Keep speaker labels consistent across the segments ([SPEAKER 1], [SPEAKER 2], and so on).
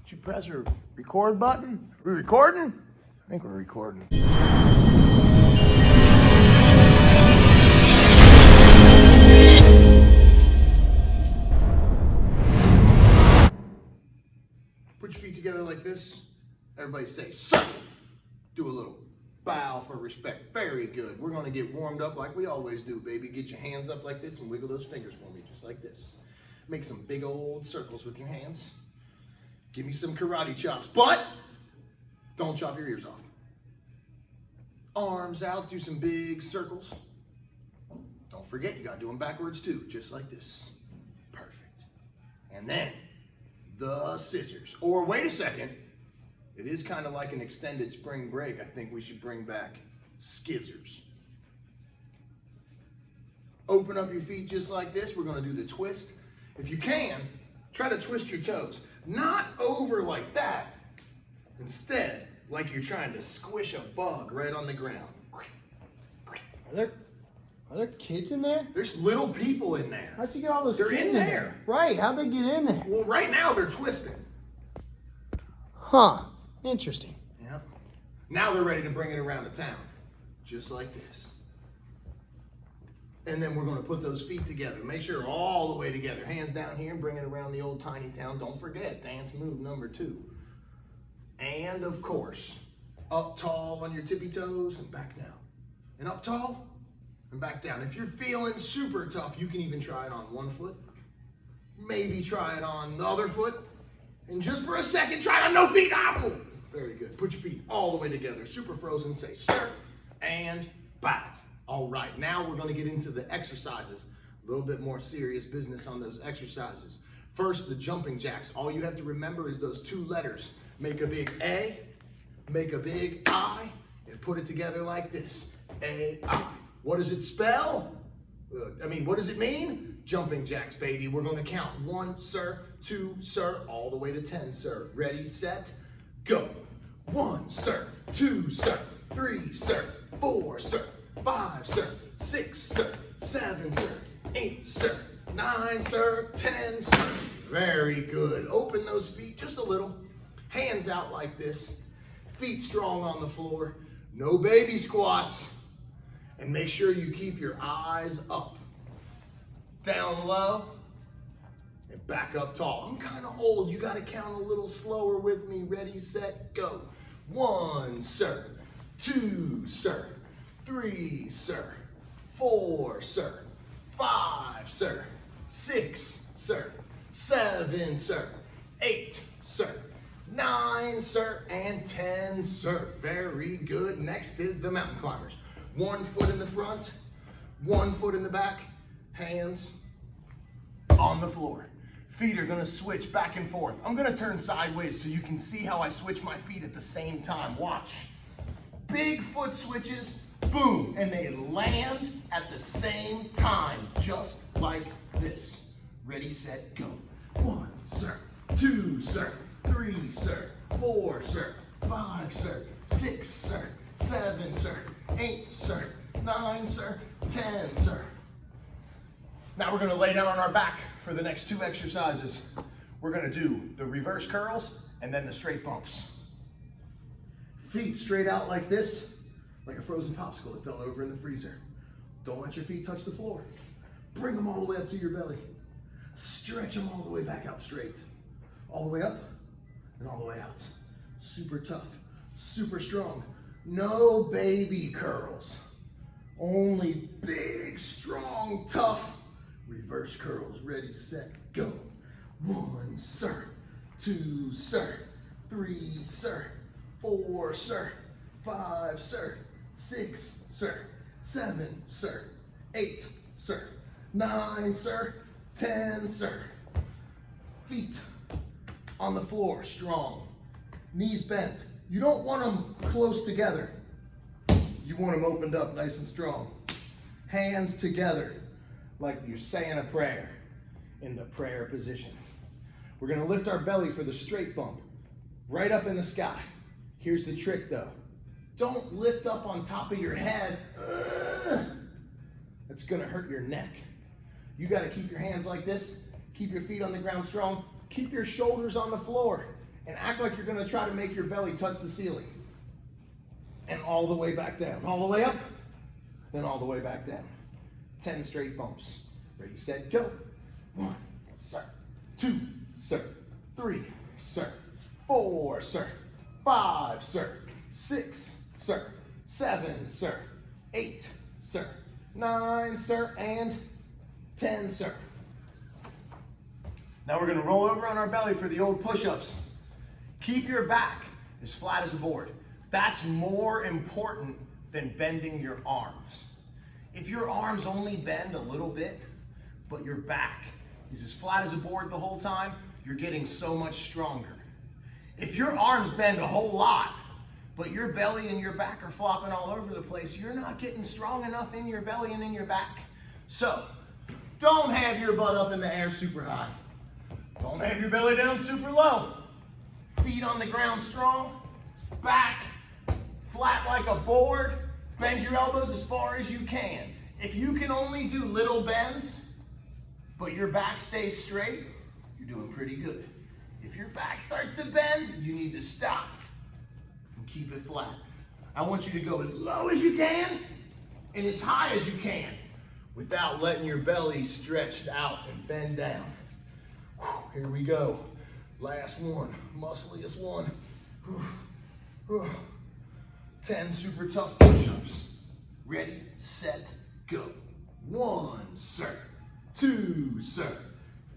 [SPEAKER 1] Did you press your record button? Are we recording? I think we're recording. Put your feet together like this. Everybody say, sir. Do a little bow for respect. Very good. We're going to get warmed up like we always do, baby. Get your hands up like this and wiggle those fingers for me, just like this. Make some big old circles with your hands. Give me some karate chops, but don't chop your ears off. Arms out, do some big circles. Don't forget, you got to do them backwards too, just like this. Perfect. And then the scissors. Or wait a second, it is kind of like an extended spring break. I think we should bring back skizzers. Open up your feet just like this. We're going to do the twist. If you can, try to twist your toes. Not over like that. Instead, like you're trying to squish a bug right on the ground.
[SPEAKER 2] Are there kids in there?
[SPEAKER 1] There's little people in there.
[SPEAKER 2] How'd you get all those
[SPEAKER 1] They're
[SPEAKER 2] kids
[SPEAKER 1] in there.
[SPEAKER 2] Right, how'd they get in there?
[SPEAKER 1] Well, right now they're twisting.
[SPEAKER 2] Huh, interesting.
[SPEAKER 1] Yep. Now they're ready to bring it around the town. Just like this. And then we're going to put those feet together. Make sure all the way together. Hands down here and bring it around the old tiny town. Don't forget, dance move number 2. And of course, up tall on your tippy toes and back down. And up tall and back down. If you're feeling super tough, you can even try it on one foot. Maybe try it on the other foot. And just for a second, try it on no feet. Ah, very good. Put your feet all the way together. Super frozen. Say, sir, and bow. All right, now we're going to get into the exercises. A little bit more serious business on those exercises. First, the jumping jacks. All you have to remember is those 2 letters. Make a big A, make a big I, and put it together like this. A-I. What does it spell? What does it mean? Jumping jacks, baby. We're going to count 1, sir, 2, sir, all the way to 10, sir. Ready, set, go. 1, sir, 2, sir, 3, sir, 4, sir. 5, sir, 6, sir, 7, sir, 8, sir, 9, sir, 10, sir. Very good. Open those feet just a little. Hands out like this. Feet strong on the floor. No baby squats. And make sure you keep your eyes up. Down low and back up tall. I'm kind of old. You got to count a little slower with me. Ready, set, go. 1, sir. 2, sir. 3, sir, 4, sir, 5, sir, 6, sir, 7, sir, 8, sir, 9, sir, and 10, sir. Very good. Next is the mountain climbers. 1 foot in the front, 1 foot in the back, hands on the floor. Feet are gonna switch back and forth. I'm gonna turn sideways so you can see how I switch my feet at the same time. Watch. Big foot switches. Boom, and they land at the same time, just like this. Ready, set, go. 1, sir, 2, sir, 3, sir, 4, sir, 5, sir, 6, sir, 7, sir, 8, sir, 9, sir, 10, sir. Now we're gonna lay down on our back for the next 2 exercises. We're gonna do the reverse curls and then the straight bumps. Feet straight out like this. Like a frozen popsicle that fell over in the freezer. Don't let your feet touch the floor. Bring them all the way up to your belly. Stretch them all the way back out straight. All the way up and all the way out. Super tough, super strong. No baby curls. Only big, strong, tough reverse curls. Ready, set, go. 1, sir. 2, sir. 3, sir. 4, sir. 5, sir. 6, sir, 7, sir, 8, sir, 9, sir, 10, sir. Feet on the floor, strong. Knees bent. You don't want them close together. You want them opened up nice and strong. Hands together like you're saying a prayer in the prayer position. We're gonna lift our belly for the straight bump, right up in the sky. Here's the trick though. Don't lift up on top of your head. That's gonna hurt your neck. You gotta keep your hands like this. Keep your feet on the ground strong. Keep your shoulders on the floor. and act like you're gonna try to make your belly touch the ceiling. And all the way back down. All the way up, then all the way back down. 10 straight bumps. Ready, set, go. 1, sir. 2, sir. 3, sir. 4, sir. 5, sir. 6, sir. 7, sir. 8, sir. 9, sir. And 10, sir. Now we're gonna roll over on our belly for the old push-ups. Keep your back as flat as a board. That's more important than bending your arms. If your arms only bend a little bit, but your back is as flat as a board the whole time, you're getting so much stronger. If your arms bend a whole lot, but your belly and your back are flopping all over the place, you're not getting strong enough in your belly and in your back. So, don't have your butt up in the air super high. Don't have your belly down super low. Feet on the ground strong, back flat like a board, bend your elbows as far as you can. If you can only do little bends, but your back stays straight, you're doing pretty good. If your back starts to bend, you need to stop and keep it flat. I want you to go as low as you can and as high as you can without letting your belly stretch out and bend down. Here we go. Last one, muscliest one. 10 super tough push-ups. Ready, set, go. 1, sir. 2, sir.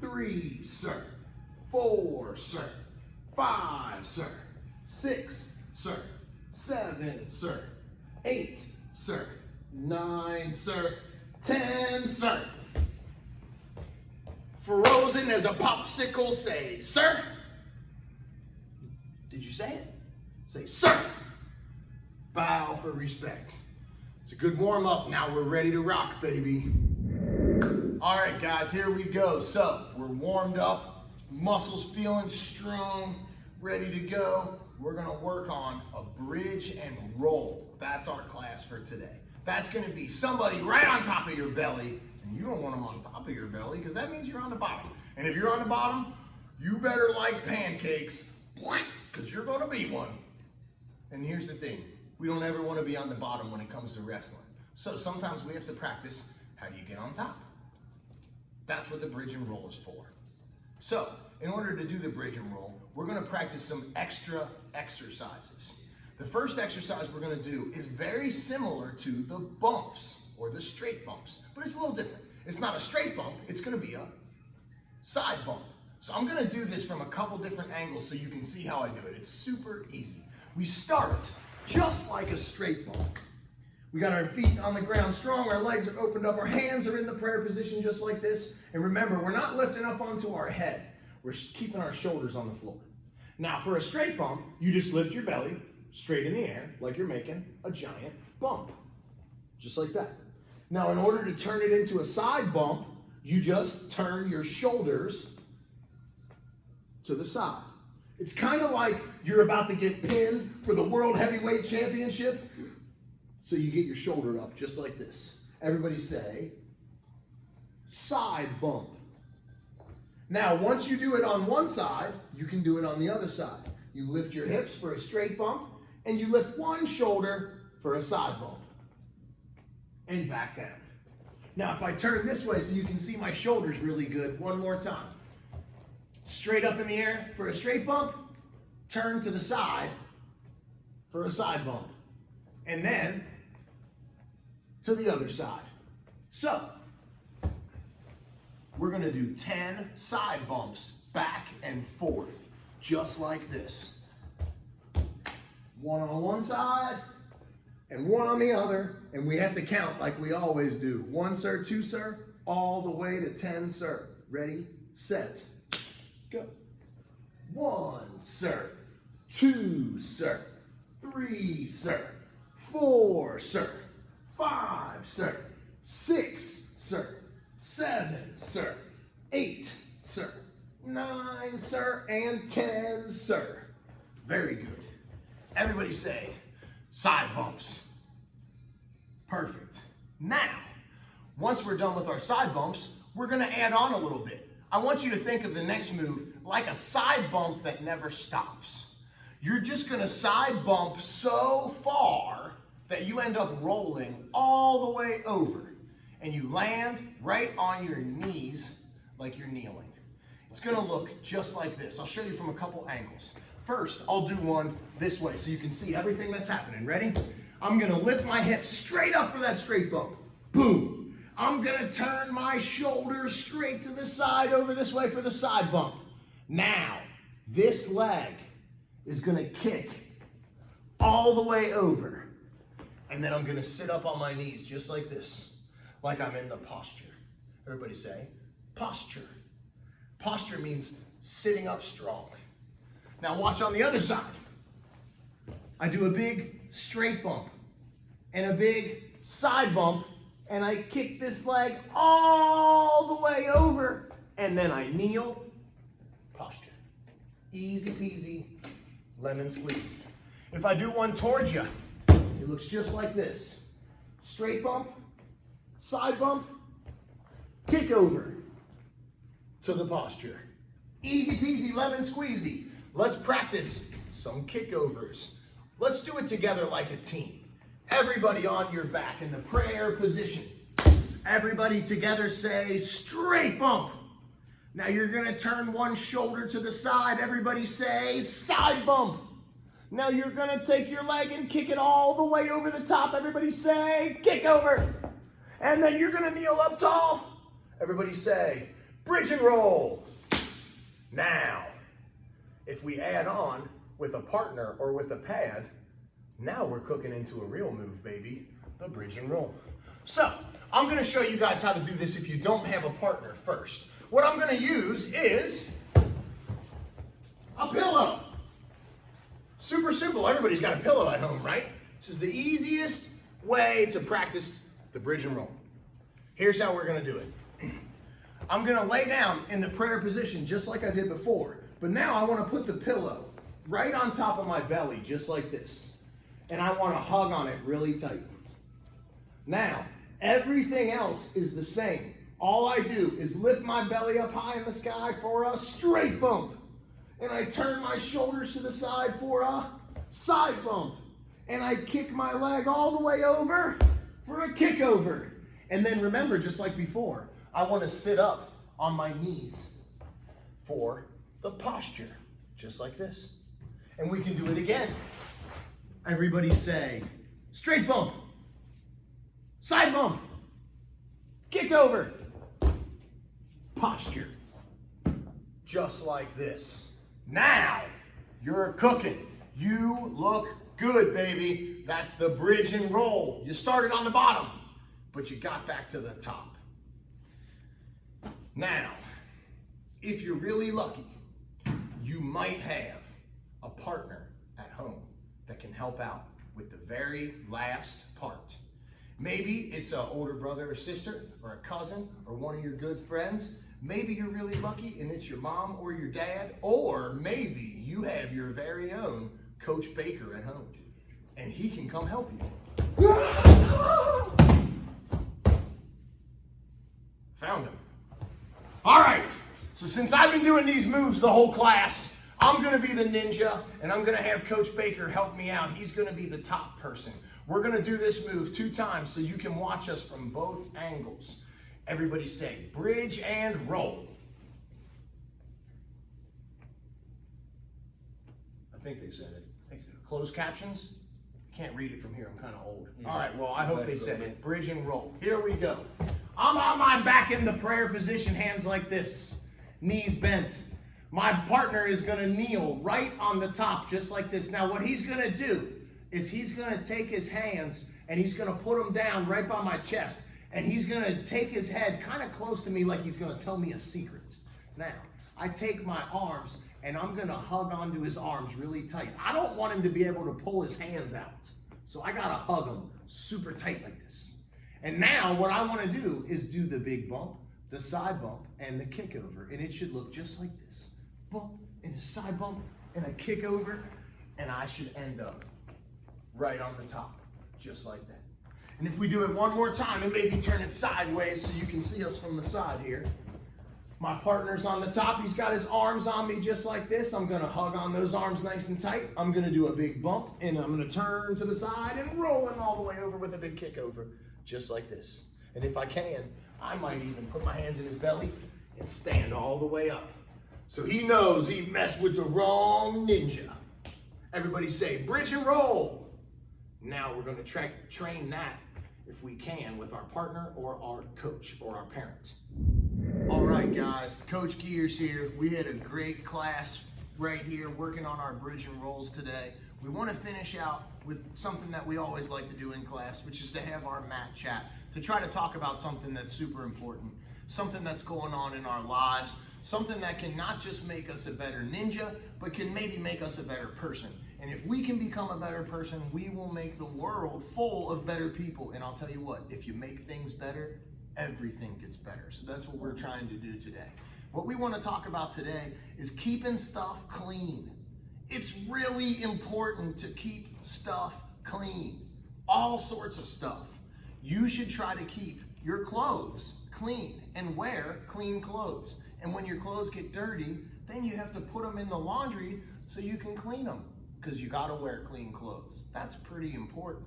[SPEAKER 1] 3, sir. 4, sir. 5, sir. 6, sir. 7, sir. 8, sir. 9, sir. 10, sir. Frozen as a popsicle, say, sir. Did you say it? Say, sir. Bow for respect. It's a good warm-up. Now we're ready to rock, baby. All right, guys, here we go. So we're warmed up, muscles feeling strong, ready to go. We're gonna work on a bridge and roll. That's our class for today. That's gonna be somebody right on top of your belly, and you don't want them on top of your belly because that means you're on the bottom. And if you're on the bottom, you better like pancakes because you're gonna be one. And here's the thing. We don't ever want to be on the bottom when it comes to wrestling. So sometimes we have to practice, how do you get on top? That's what the bridge and roll is for. So in order to do the bridge and roll, we're going to practice some extra exercises. The first exercise we're going to do is very similar to the bumps or the straight bumps, but it's a little different. It's not a straight bump, it's going to be a side bump. So I'm going to do this from a couple different angles so you can see how I do it. It's super easy. We start just like a straight bump. We got our feet on the ground strong, our legs are opened up, our hands are in the prayer position just like this. And remember, we're not lifting up onto our head. We're keeping our shoulders on the floor. Now for a straight bump, you just lift your belly straight in the air like you're making a giant bump. Just like that. Now in order to turn it into a side bump, you just turn your shoulders to the side. It's kind of like you're about to get pinned for the World Heavyweight Championship. So you get your shoulder up just like this. Everybody say, side bump. Now, once you do it on one side, you can do it on the other side. You lift your hips for a straight bump, and you lift one shoulder for a side bump. And back down. Now, if I turn this way so you can see my shoulders really good, one more time. Straight up in the air for a straight bump, turn to the side for a side bump, and then to the other side. So, we're gonna do 10 side bumps back and forth, just like this. One on one side, and one on the other, and we have to count like we always do. 1, sir, 2, sir, all the way to 10, sir. Ready, set, go. 1, sir. 2, sir. 3, sir. 4, sir. 5, sir. 6, sir. 7, sir. 8, sir. 9, sir. And 10, sir. Very good. Everybody say, side bumps. Perfect. Now, once we're done with our side bumps, we're going to add on a little bit. I want you to think of the next move like a side bump that never stops. You're just gonna side bump so far that you end up rolling all the way over and you land right on your knees like you're kneeling. It's gonna look just like this. I'll show you from a couple angles. First, I'll do one this way so you can see everything that's happening. Ready? I'm gonna lift my hips straight up for that straight bump. Boom. I'm gonna turn my shoulders straight to the side over this way for the side bump. Now, this leg is gonna kick all the way over. And then I'm gonna sit up on my knees just like this, like I'm in the posture. Everybody say, posture. Posture means sitting up strong. Now watch on the other side. I do a big straight bump and a big side bump, and I kick this leg all the way over, and then I kneel, posture. Easy peasy, lemon squeezy. If I do one towards you, it looks just like this. Straight bump, side bump, kick over to the posture. Easy peasy, lemon squeezy. Let's practice some kickovers. Let's do it together like a team. Everybody on your back in the prayer position. Everybody together say straight bump. Now you're gonna turn one shoulder to the side. Everybody say side bump. Now you're gonna take your leg and kick it all the way over the top. Everybody say kick over. And then you're gonna kneel up tall. Everybody say bridge and roll. Now, if we add on with a partner or with a pad, now we're cooking into a real move, baby, the bridge and roll. So, I'm gonna show you guys how to do this if you don't have a partner first. What I'm gonna use is a pillow. Super simple, everybody's got a pillow at home, right? This is the easiest way to practice the bridge and roll. Here's how we're gonna do it. I'm gonna lay down in the prayer position just like I did before, but now I wanna put the pillow right on top of my belly, just like this. And I wanna hug on it really tight. Now, everything else is the same. All I do is lift my belly up high in the sky for a straight bump. And I turn my shoulders to the side for a side bump. And I kick my leg all the way over for a kick over. And then remember, just like before, I want to sit up on my knees for the posture, just like this. And we can do it again. Everybody say, straight bump, side bump, kick over, posture, just like this. Now, you're cooking. You look good, baby. That's the bridge and roll. You started on the bottom, but you got back to the top. Now, if you're really lucky, you might have a partner at home that can help out with the very last part. Maybe it's an older brother or sister or a cousin or one of your good friends. Maybe you're really lucky and it's your mom or your dad, or maybe you have your very own Coach Baker at home and he can come help you. Found him. All right, so since I've been doing these moves the whole class, I'm gonna be the ninja and I'm gonna have Coach Baker help me out. He's gonna be the top person. We're gonna do this move 2 times so you can watch us from both angles. Everybody say, bridge and roll. I think they said it. Closed captions? Can't read it from here, I'm kind of old. Yeah. All right, well, I hope they said it. Bridge and roll. Here we go. I'm on my back in the prayer position, hands like this, knees bent. My partner is gonna kneel right on the top, just like this. Now, what he's gonna do is he's gonna take his hands and he's gonna put them down right by my chest. And he's gonna take his head kind of close to me like he's gonna tell me a secret. Now, I take my arms and I'm gonna hug onto his arms really tight. I don't want him to be able to pull his hands out. So I gotta hug him super tight like this. And now what I wanna do is do the big bump, the side bump, and the kick over. And it should look just like this. Bump, and a side bump, and a kick over, and I should end up right on the top, just like that. And if we do it one more time and maybe turn it sideways so you can see us from the side here. My partner's on the top. He's got his arms on me just like this. I'm gonna hug on those arms nice and tight. I'm gonna do a big bump and I'm gonna turn to the side and roll him all the way over with a big kick over, just like this. And if I can, I might even put my hands in his belly and stand all the way up. So he knows he messed with the wrong ninja. Everybody say, bridge and roll. Now we're gonna train that, if we can, with our partner or our coach or our parent. All right, guys, Coach Geers here. We had a great class right here working on our bridge and rolls today. We want to finish out with something that we always like to do in class, which is to have our mat chat, to try to talk about something that's super important, something that's going on in our lives, something that can not just make us a better ninja, but can maybe make us a better person. And if we can become a better person, we will make the world full of better people. And I'll tell you what, if you make things better, everything gets better. So that's what we're trying to do today. What we want to talk about today is keeping stuff clean. It's really important to keep stuff clean. All sorts of stuff. You should try to keep your clothes clean and wear clean clothes. And when your clothes get dirty, then you have to put them in the laundry so you can clean them, because you got to wear clean clothes. That's pretty important.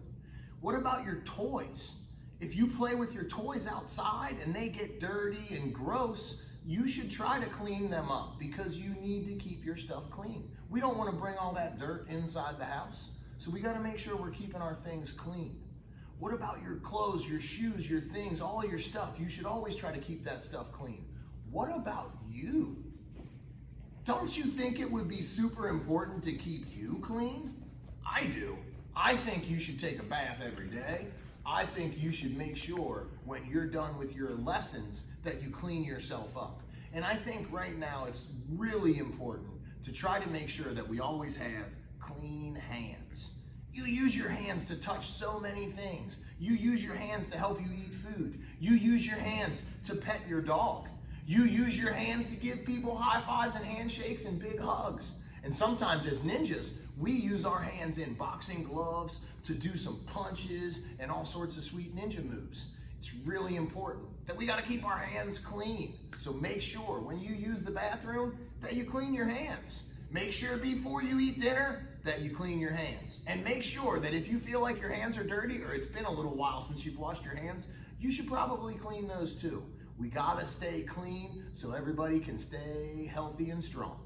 [SPEAKER 1] What about your toys? If you play with your toys outside and they get dirty and gross, you should try to clean them up, because you need to keep your stuff clean. We don't want to bring all that dirt inside the house, so we got to make sure we're keeping our things clean. What about your clothes, your shoes, your things, all your stuff? You should always try to keep that stuff clean. What about you? Don't you think it would be super important to keep you clean? I do. I think you should take a bath every day. I think you should make sure when you're done with your lessons that you clean yourself up. And I think right now it's really important to try to make sure that we always have clean hands. You use your hands to touch so many things. You use your hands to help you eat food. You use your hands to pet your dog. You use your hands to give people high fives and handshakes and big hugs. And sometimes as ninjas, we use our hands in boxing gloves to do some punches and all sorts of sweet ninja moves. It's really important that we got to keep our hands clean. So make sure when you use the bathroom that you clean your hands. Make sure before you eat dinner that you clean your hands. And make sure that if you feel like your hands are dirty or it's been a little while since you've washed your hands, you should probably clean those too. We got to stay clean so everybody can stay healthy and strong.